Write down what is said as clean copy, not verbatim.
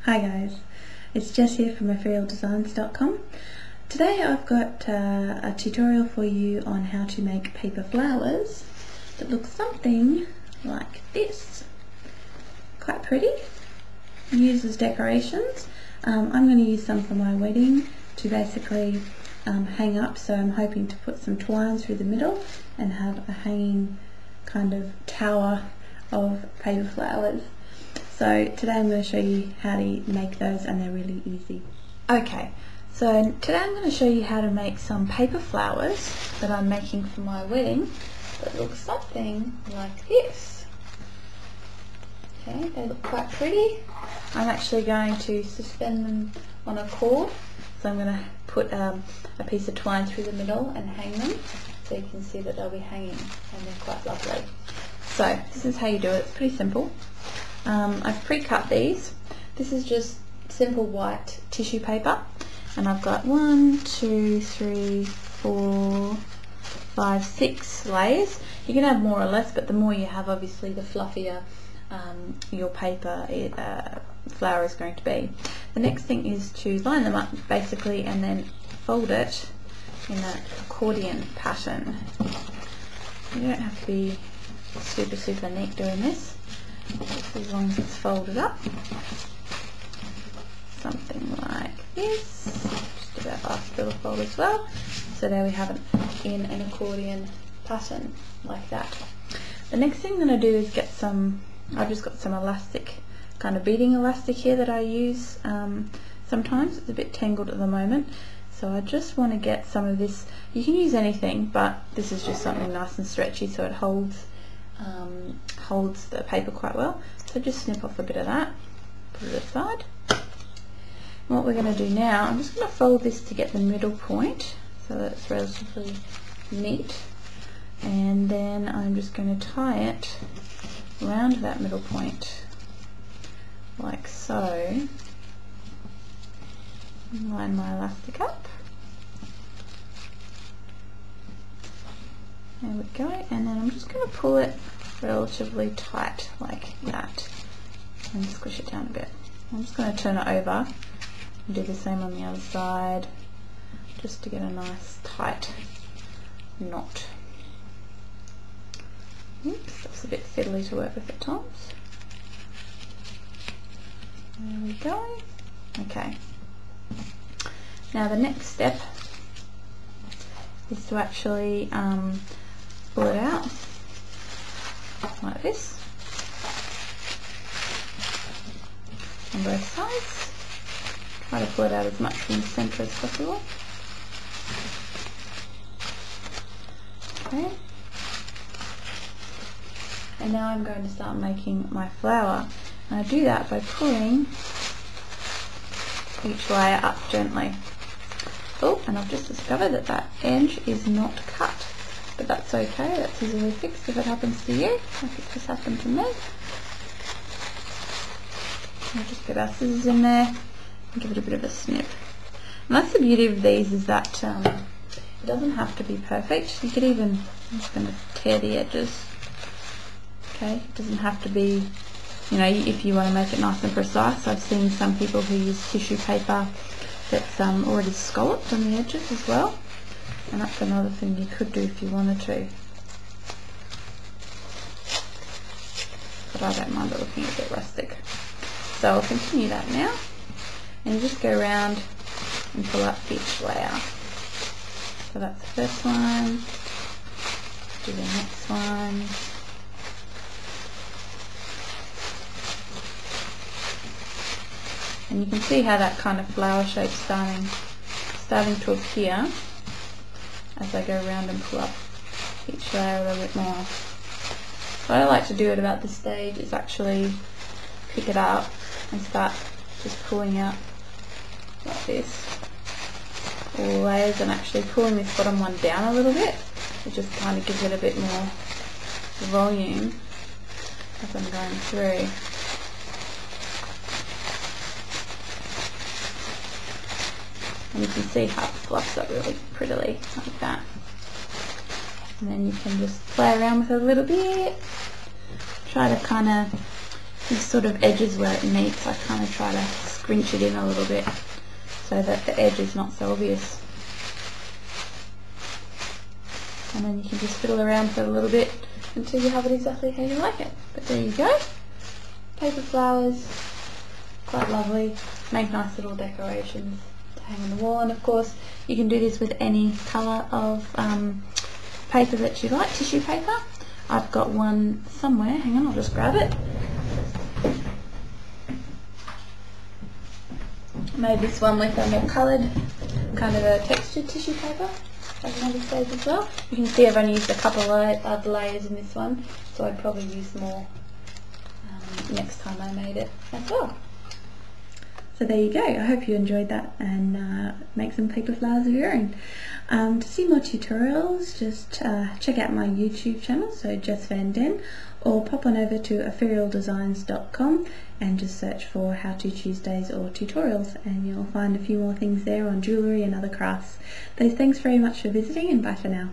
Hi guys, it's Jess here from etherealdesigns.com. Today I've got a tutorial for you on how to make paper flowers that look something like this. Quite pretty, used as decorations. I'm going to use some for my wedding to basically hang up, so I'm hoping to put some twine through the middle and have a hanging kind of tower of paper flowers. So today I'm going to show you how to make those, and they're really easy. Okay, so today I'm going to show you how to make some paper flowers that I'm making for my wedding that look something like this. Okay, they look quite pretty. I'm actually going to suspend them on a cord, so I'm going to put a piece of twine through the middle and hang them, so you can see that they'll be hanging, and they're quite lovely. So this is how you do it. It's pretty simple. I've pre-cut these. This is just simple white tissue paper, and I've got 1, 2, 3, 4, 5, 6 layers. You can have more or less, but the more you have, obviously the fluffier your paper flower is going to be. The next thing is to line them up basically, and then fold it in that accordion pattern. You don't have to be super neat doing this, just as long as it's folded up, something like this. Just do that last little fold as well. So there we have it in an accordion pattern like that. The next thing I'm going to do is get some, I've just got some elastic, kind of beading elastic here that I use sometimes. It's a bit tangled at the moment, so I just want to get some of this. You can use anything, but this is just something nice and stretchy, so it holds the paper quite well. So just snip off a bit of that, put it aside. And what we're going to do now, I'm just going to fold this to get the middle point so that it's relatively neat, and then I'm just going to tie it around that middle point like so. Line my elastic up. There we go, and then I'm just going to pull it relatively tight like that and squish it down a bit. I'm just going to turn it over and do the same on the other side, just to get a nice tight knot. Oops, that's a bit fiddly to work with at times. There we go. Okay. Now the next step is to actually pull it out like this on both sides. Try to pull it out as much from the centre as possible. Okay. And now I'm going to start making my flower. And I do that by pulling each layer up gently. Oh, and I've just discovered that that edge is not cut, but that's okay, that's easily fixed if it happens to you, like it just happened to me. We'll just get our scissors in there and give it a bit of a snip. And that's the beauty of these, is that it doesn't have to be perfect. You could even, I'm just going to tear the edges. Okay, it doesn't have to be, you know, if you want to make it nice and precise. I've seen some people who use tissue paper that's already scalloped on the edges as well, and that's another thing you could do if you wanted to. But I don't mind it looking a bit rustic. So I'll continue that now, and you just go around and pull up each layer. So that's the first one, do the next one. And you can see how that kind of flower shape's starting to appear as I go around and pull up each layer a little bit more. What I like to do at about this stage is actually pick it up and start just pulling out like this, all layers, and actually pulling this bottom one down a little bit. It just kind of gives it a bit more volume as I'm going through. And you can see how it fluffs up really prettily like that. And then you can just play around with it a little bit. Try to kind of these sort of edges where it meets, I kind of try to scrunch it in a little bit so that the edge is not so obvious. And then you can just fiddle around with it a little bit until you have it exactly how you like it. But there you go. Paper flowers, quite lovely, make nice little decorations to hang on the wall. And of course you can do this with any colour of paper that you like, tissue paper. I've got one somewhere, hang on, I'll just grab it. Made this one with a more coloured, kind of a textured tissue paper as another stage as well. You can see I've only used a couple of layers in this one, so I'd probably use more next time I made it as well. So there you go, I hope you enjoyed that and make some paper flowers of your own. To see more tutorials, just check out my YouTube channel, so Jess Van Den, or pop on over to etherealdesigns.com and just search for How To Tuesdays or tutorials, and you'll find a few more things there on jewellery and other crafts. So thanks very much for visiting, and bye for now.